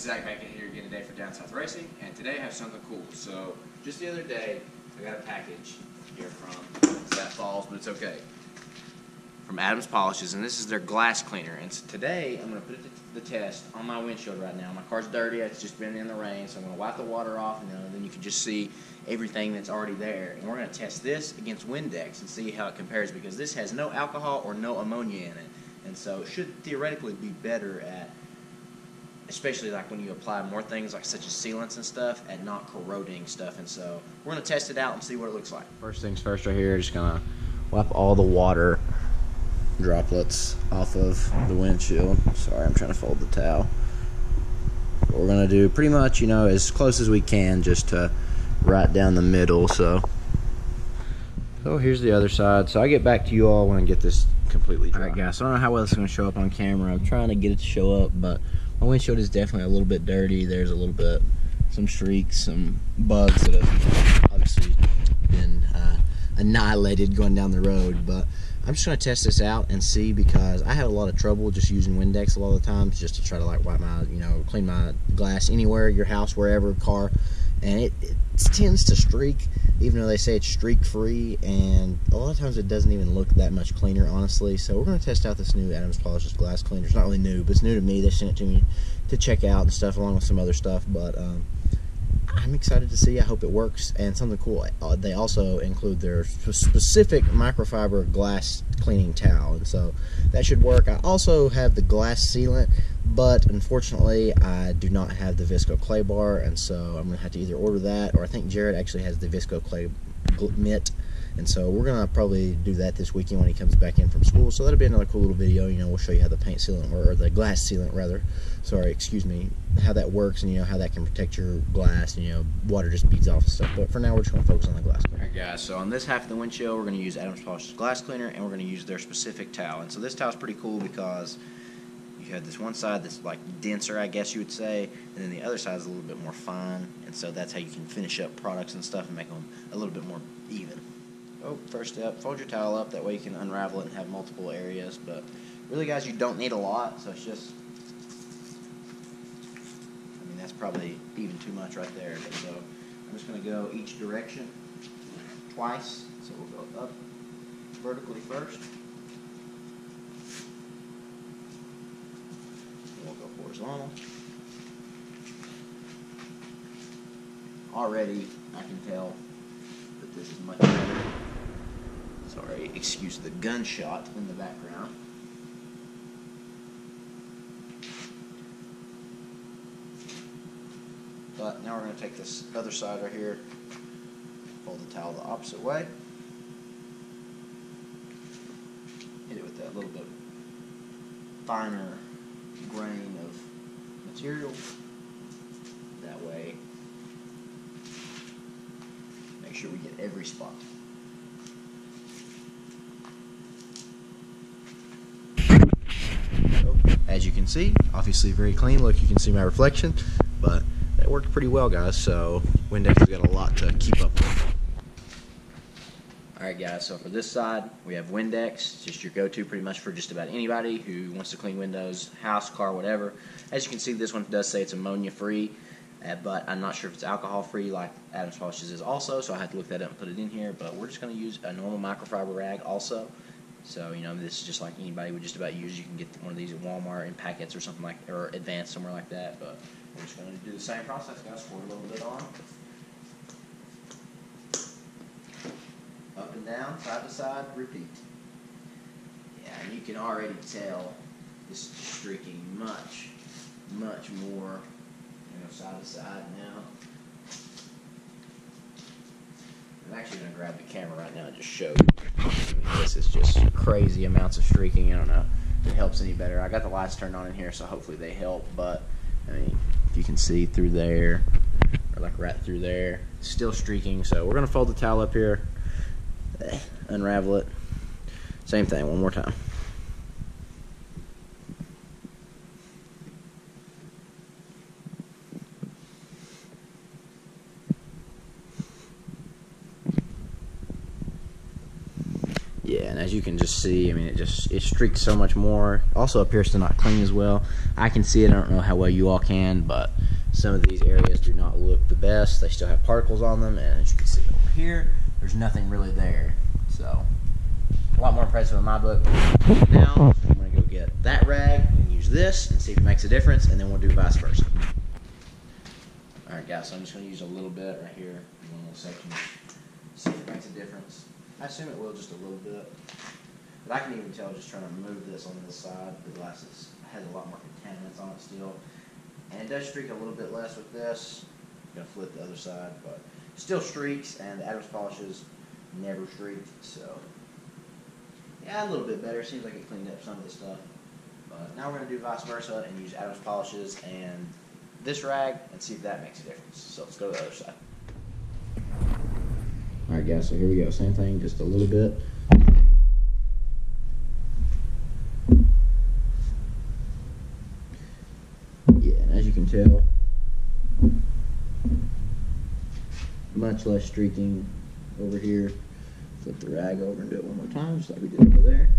Zach back in here again today for Down South Racing, and today I have something cool. So, just the other day, I got a package here from Zach Falls, but it's okay, from Adams Polishes, and this is their glass cleaner. And so today, I'm going to put it to the test on my windshield right now. My car's dirty, it's just been in the rain, so I'm going to wipe the water off, and then you can just see everything that's already there. And we're going to test this against Windex and see how it compares, because this has no alcohol or no ammonia in it. And so it should theoretically be better at, especially like when you apply more things like such as sealants and stuff, at not corroding stuff. And so we're going to test it out and see what it looks like. First things first right here, just going to wipe all the water droplets off of the windshield. Sorry, I'm trying to fold the towel. What we're going to do pretty much, you know, as close as we can, just to right down the middle. So here's the other side. So I get back to you all when I get this completely dry. Alright guys, so I don't know how well it's going to show up on camera. I'm trying to get it to show up, but my windshield is definitely a little bit dirty. There's a little bit, some streaks, some bugs that have obviously been annihilated going down the road. But I'm just going to test this out and see, because I have a lot of trouble just using Windex a lot of the times, just to try to like wipe my, you know, clean my glass anywhere, your house, wherever, car, and it tends to streak, even though they say it's streak free, and a lot of times it doesn't even look that much cleaner, honestly. So we're going to test out this new Adams Polishes glass cleaner. It's not really new, but it's new to me. They sent it to me to check out and stuff, along with some other stuff, but I'm excited to see. I hope it works. And something cool, they also include their specific microfiber glass cleaning towel, and so that should work. I also have the glass sealant, but unfortunately I do not have the Visco clay bar, and so I'm going to have to either order that, or I think Jared actually has the Visco clay mitt, and so we're going to probably do that this weekend when he comes back in from school. So that'll be another cool little video. You know, we'll show you how the paint sealant, or the glass sealant rather, sorry, excuse me, how that works, and you know how that can protect your glass, and you know, water just beads off and stuff. But for now, we're just going to focus on the glass cleaner. Alright guys, so on this half of the windshield, we're going to use Adams Polishes glass cleaner, and we're going to use their specific towel. And so this towel is pretty cool, because you have this one side that's like denser, I guess you would say, and then the other side is a little bit more fine, and so that's how you can finish up products and stuff and make them a little bit more even. Oh, first step, fold your towel up, that way you can unravel it and have multiple areas. But really guys, you don't need a lot, so it's just, I mean, that's probably even too much right there. So I'm just going to go each direction twice. So we'll go up vertically first, and we'll go horizontal. Already I can tell that this is much better. Sorry, excuse the gunshot in the background. But now we're going to take this other side right here, fold the towel the opposite way, hit it with that little bit finer grain of material. That way, make sure we get every spot. As you can see, obviously very clean. Look, you can see my reflection, but that worked pretty well, guys. So Windex has got a lot to keep up with. Alright guys, so for this side, we have Windex, just your go-to pretty much for just about anybody who wants to clean windows, house, car, whatever. As you can see, this one does say it's ammonia-free, but I'm not sure if it's alcohol-free like Adams Polishes is also, so I had to look that up and put it in here. But we're just going to use a normal microfiber rag also. So, you know, this is just like anybody would just about use. You can get one of these at Walmart in packets or something like, or Advanced somewhere like that. But we're just going to do the same process, guys. Pour a little bit on. Up and down, side to side, repeat. Yeah, and you can already tell this is streaking much, much more, you know, side to side now. I'm actually going to grab the camera right now and just show you. I mean, this is just crazy amounts of streaking. I don't know if it helps any better. I got the lights turned on in here, so hopefully they help. But, I mean, if you can see through there, or like right through there, it's still streaking. So we're going to fold the towel up here, unravel it. Same thing, one more time. Yeah, Yeah, and as you can just see, I mean, it streaks so much more. Also appears to not clean as well. I can see it. I don't know how well you all can, but some of these areas do not look the best. They still have particles on them, and as you can see over here, there's nothing really there. So, a lot more impressive in my book. Now, I'm going to go get that rag and use this and see if it makes a difference, and then we'll do vice versa. Alright guys, so I'm just going to use a little bit right here in one little section. See if it makes a difference. I assume it will, just a little bit. But I can even tell just trying to remove this on this side, the glass has a lot more contaminants on it still. And it does streak a little bit less with this. I'm going to flip the other side, but still streaks, and the Adams polishes never streaked, so yeah, a little bit better. Seems like it cleaned up some of the stuff. But now we're going to do vice versa and use Adams polishes and this rag and see if that makes a difference. So let's go to the other side. Alright guys, so here we go. Same thing, just a little bit. Yeah, and as you can tell, much less streaking over here. Flip the rag over and do it one more time, just like we did over there.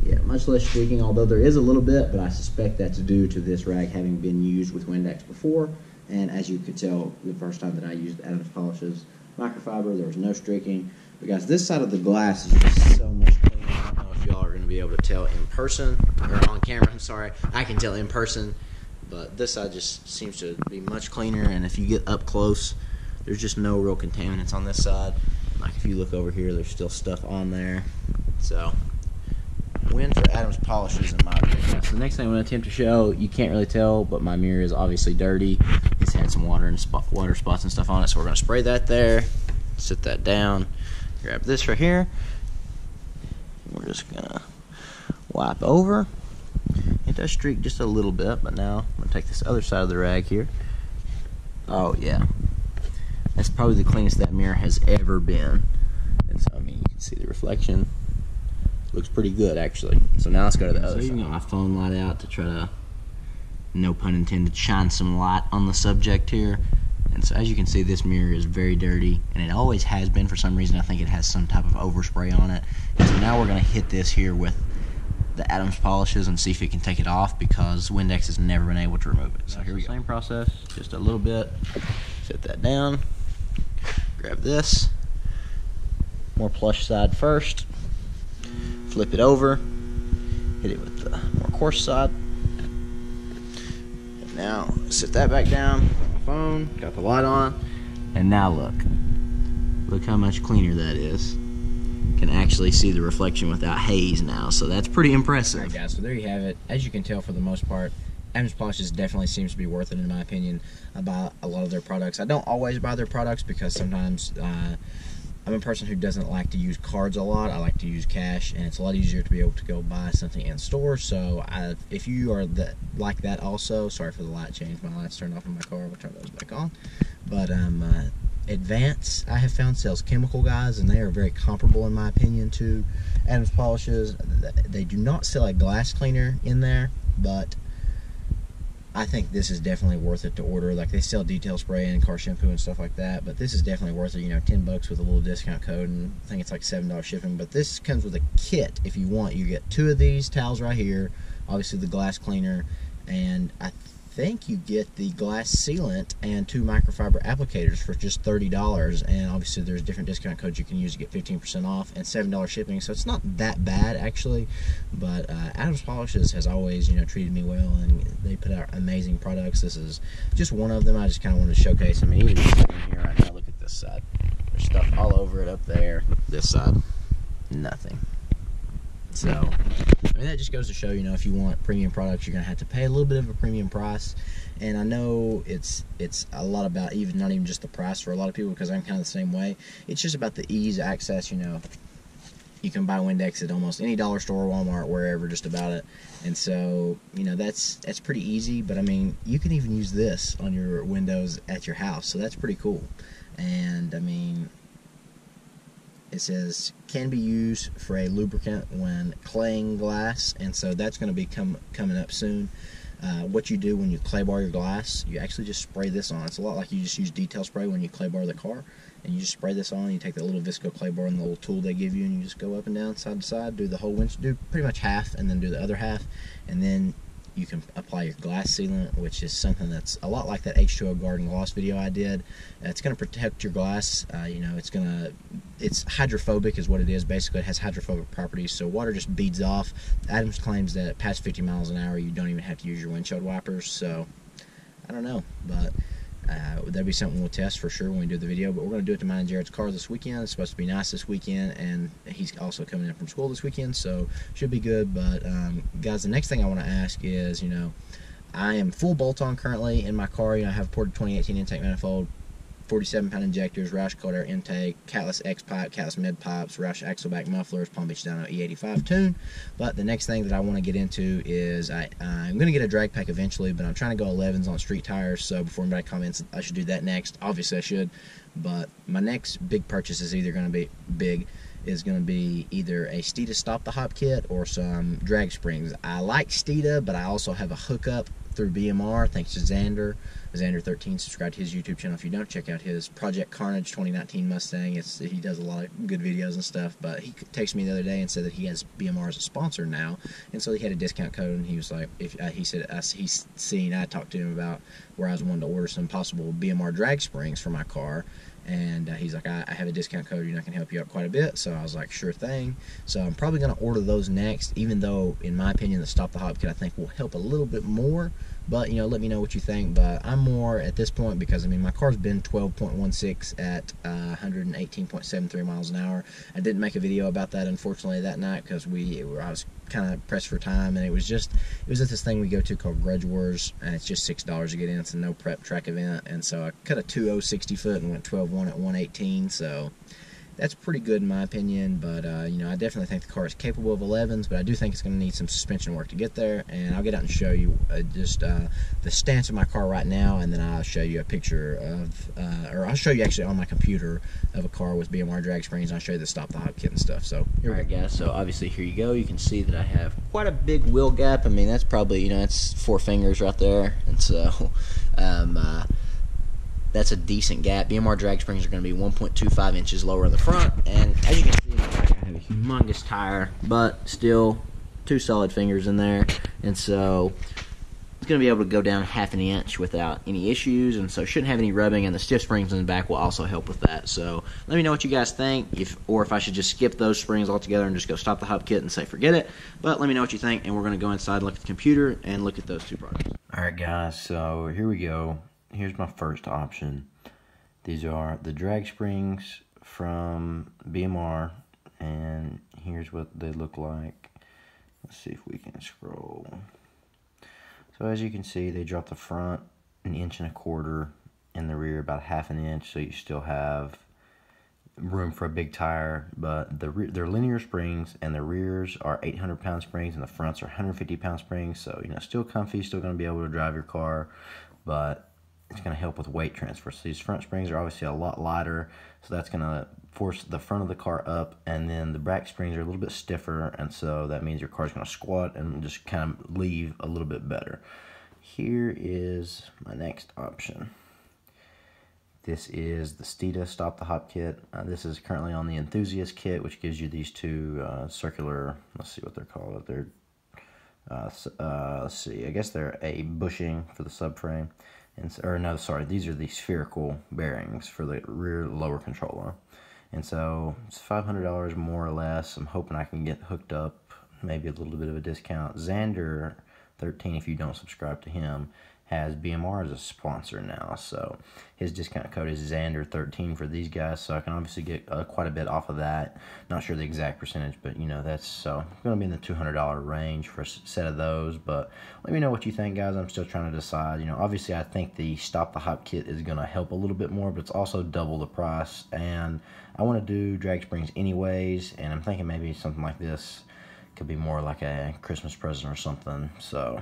Yeah, much less streaking, although there is a little bit, but I suspect that's due to this rag having been used with Windex before. And as you could tell, the first time that I used Adams Polishes microfiber, there was no streaking. But guys, this side of the glass is just so much cleaner. I don't know if y'all are going to be able to tell in person, or on camera, I'm sorry. I can tell in person, but this side just seems to be much cleaner. And if you get up close, there's just no real contaminants on this side. Like if you look over here, there's still stuff on there. So, win for Adams Polishes in my opinion. So the next thing I'm going to attempt to show, you can't really tell, but my mirror is obviously dirty. It's had some water and water spots and stuff on it, so we're going to spray that there, sit that down, grab this right here. We're just going to wipe over. It does streak just a little bit, but now I'm going to take this other side of the rag here. Oh yeah, that's probably the cleanest that mirror has ever been. And so, I mean, you can see the reflection. Looks pretty good, actually. So now let's go to the other side. So you got my phone light out to try to, no pun intended, shine some light on the subject here. And so as you can see, this mirror is very dirty, and it always has been for some reason. I think it has some type of overspray on it. And so now we're going to hit this here with the Adams Polishes and see if it can take it off, because Windex has never been able to remove it. So here we go. Same process, just a little bit. Set that down. Grab this. More plush side first. Flip it over, hit it with the more coarse side, and now sit that back down, my phone, got the light on, and now look how much cleaner that is. Can actually see the reflection without haze now, so that's pretty impressive. Alright guys, so there you have it. As you can tell, for the most part, Adams Polishes definitely seems to be worth it in my opinion. I buy a lot of their products. I don't always buy their products because sometimes I'm a person who doesn't like to use cards a lot. I like to use cash, and it's a lot easier to be able to go buy something in store. So if you are like that also, sorry for the light change. My light's turned off in my car. We'll turn those back on. But Advance, I have found, sells chemical guys, and they are very comparable in my opinion to Adams Polishes. They do not sell a glass cleaner in there, but I think this is definitely worth it to order. Like, they sell detail spray and car shampoo and stuff like that, but this is definitely worth it. You know, $10 with a little discount code, and I think it's like $7 shipping. But this comes with a kit if you want. You get 2 of these towels right here, obviously the glass cleaner, and I think you get the glass sealant and 2 microfiber applicators for just $30. And obviously there's different discount codes you can use to get 15% off and $7 shipping. So it's not that bad actually. But Adams Polishes has always, you know, treated me well, and they put out amazing products. This is just one of them. I just kind of wanted to showcase. I mean, even in here right now, look at this side. There's stuff all over it up there. This side, nothing. So, I mean, that just goes to show, you know, if you want premium products, you're going to have to pay a little bit of a premium price. And I know it's a lot about not even just the price for a lot of people, because I'm kind of the same way. It's just about the ease, access, you know. You can buy Windex at almost any dollar store, Walmart, wherever, just about it. And so, you know, that's pretty easy. But, I mean, you can even use this on your windows at your house. So that's pretty cool. And, I mean, it says can be used for a lubricant when claying glass, and so that's going to be coming up soon. what you do when you clay bar your glass, you actually just spray this on. It's a lot like you just use detail spray when you clay bar the car, and you just spray this on. You take that little visco clay bar and the little tool they give you, and you just go up and down, side to side, do the whole windshield, do pretty much half, and then do the other half, and then you can apply your glass sealant, which is something that's a lot like that H2O Garden Gloss video I did. It's going to protect your glass. You know, it's hydrophobic is what it is. Basically, it has hydrophobic properties, so water just beads off. Adams claims that past 50 miles an hour, you don't even have to use your windshield wipers. So, I don't know, but that'd be something we'll test for sure when we do the video. But we're going to do it to mine and Jared's car this weekend. It's supposed to be nice this weekend, and he's also coming in from school this weekend, so should be good. But guys, the next thing I want to ask is, you know, I am full bolt-on currently in my car. You know, I have a ported 2018 intake manifold, 47-pound injectors, Roush cold air intake, Catless X pipe, Catless mid pipes, Roush axle back mufflers, Palm Beach Dyno E85 tune. But the next thing that I want to get into is I'm going to get a drag pack eventually, but I'm trying to go 11s on street tires. So before anybody comments, I should do that next. Obviously I should, but my next big purchase is either going to be either a Steeda Stop the Hop kit or some drag springs. I like Steeda, but I also have a hookup through BMR, thanks to Xander13. Subscribe to his YouTube channel if you don't. Check out his Project Carnage 2019 Mustang. He does a lot of good videos and stuff, but he texted me the other day and said that he has BMR as a sponsor now, and so he had a discount code, and he was like, I talked to him about where I was wanting to order some possible BMR drag springs for my car, and he's like, I have a discount code, and I can help you out quite a bit. So I was like, sure thing. So I'm probably going to order those next, even though, in my opinion, the Stop the Hop kit I think will help a little bit more. But, you know, let me know what you think. But I'm more at this point because, I mean, my car's been 12.16 at 118.73 miles an hour. I didn't make a video about that, unfortunately, that night because I was kind of pressed for time, and it was at this thing we go to called Grudge Wars, and it's just $6 to get in. It's a no prep track event, and so I cut a 2.0 60 foot and went 12.1 at 118. So that's pretty good in my opinion, but you know, I definitely think the car is capable of 11s, but I do think it's going to need some suspension work to get there, and I'll get out and show you just the stance of my car right now, and then I'll show you a picture of, or I'll show you actually on my computer of a car with BMR drag springs, and I'll show you the Stop the Hop kit and stuff. So alright guys, so obviously here you go. You can see that I have quite a big wheel gap. I mean, that's probably, you know, that's 4 fingers right there, and so that's a decent gap. BMR drag springs are going to be 1.25 inches lower in the front, and as you can see in the back, I have a humongous tire, but still 2 solid fingers in there, and so it's going to be able to go down 1/2 inch without any issues, and so shouldn't have any rubbing, and the stiff springs in the back will also help with that. So let me know what you guys think, or if I should just skip those springs altogether and just go Stop the Hop kit and say forget it. But let me know what you think, and we're going to go inside, look at the computer, and look at those 2 products. Alright guys, so here we go. Here's my first option. These are the drag springs from BMR, and here's what they look like. Let's see if we can scroll. So as you can see, they drop the front 1.25 inches and the rear about 1/2 inch, so you still have room for a big tire. But they're linear springs, and the rears are 800-pound springs and the fronts are 150-pound springs. So, you know, still comfy, still going to be able to drive your car, but it's going to help with weight transfer. So these front springs are obviously a lot lighter, so that's going to force the front of the car up, and then the back springs are a little bit stiffer, and so that means your car's going to squat and just kind of leave a little bit better. Here is my next option. This is the Steeda Stop the Hop kit. This is currently on the Enthusiast kit, which gives you these 2 circular, let's see what they're called. They're, let's see, I guess they're a bushing for the subframe. Or no, sorry, these are the spherical bearings for the rear lower controller. And so it's $500 more or less. I'm hoping I can get hooked up, maybe a little bit of a discount. Xander13, if you don't subscribe to him, has BMR as a sponsor now, so his discount code is Xander13 for these guys, so I can obviously get quite a bit off of that. Not sure the exact percentage, but you know, that's so going to be in the $200 range for a set of those. But let me know what you think, guys. I'm still trying to decide. You know, obviously I think the Stop the Hop kit is going to help a little bit more, but it's also double the price, and I want to do drag springs anyways, and I'm thinking maybe something like this could be more like a Christmas present or something. So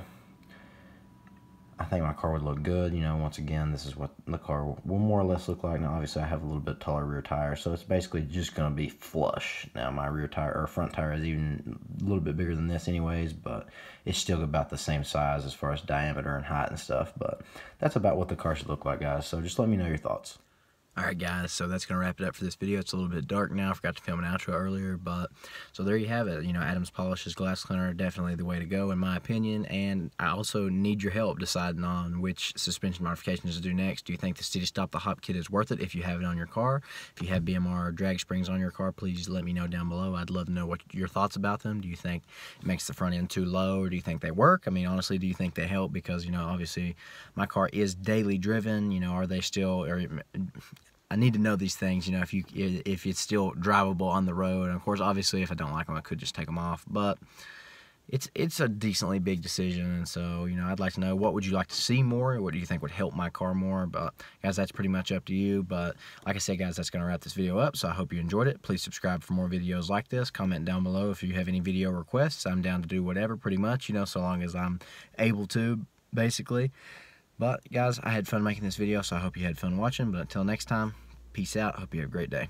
I think my car would look good. You know, once again, this is what the car will more or less look like. Now, obviously, I have a little bit taller rear tire, so it's basically just going to be flush. Now, my rear tire or front tire is even a little bit bigger than this anyways, but it's still about the same size as far as diameter and height and stuff. But that's about what the car should look like, guys. So just let me know your thoughts. Alright guys, so that's going to wrap it up for this video. It's a little bit dark now. I forgot to film an outro earlier, but so there you have it. You know, Adams Polishes glass cleaner, definitely the way to go in my opinion, and I also need your help deciding on which suspension modifications to do next. Do you think the City Stop the Hop Kit is worth it if you have it on your car? If you have BMR drag springs on your car, please let me know down below. I'd love to know what your thoughts about them. Do you think it makes the front end too low, or do you think they work? I mean, honestly, do you think they help? Because, you know, obviously my car is daily driven. You know, are they still... I need to know these things, you know, if it's still drivable on the road. And of course, obviously, if I don't like them, I could just take them off. But it's a decently big decision, and so, you know, I'd like to know, what would you like to see more? What do you think would help my car more? But guys, that's pretty much up to you. But like I said, guys, that's going to wrap this video up. So I hope you enjoyed it. Please subscribe for more videos like this. Comment down below if you have any video requests. I'm down to do whatever, pretty much, you know, so long as I'm able to, basically. But guys, I had fun making this video, so I hope you had fun watching. But until next time, peace out. Hope you have a great day.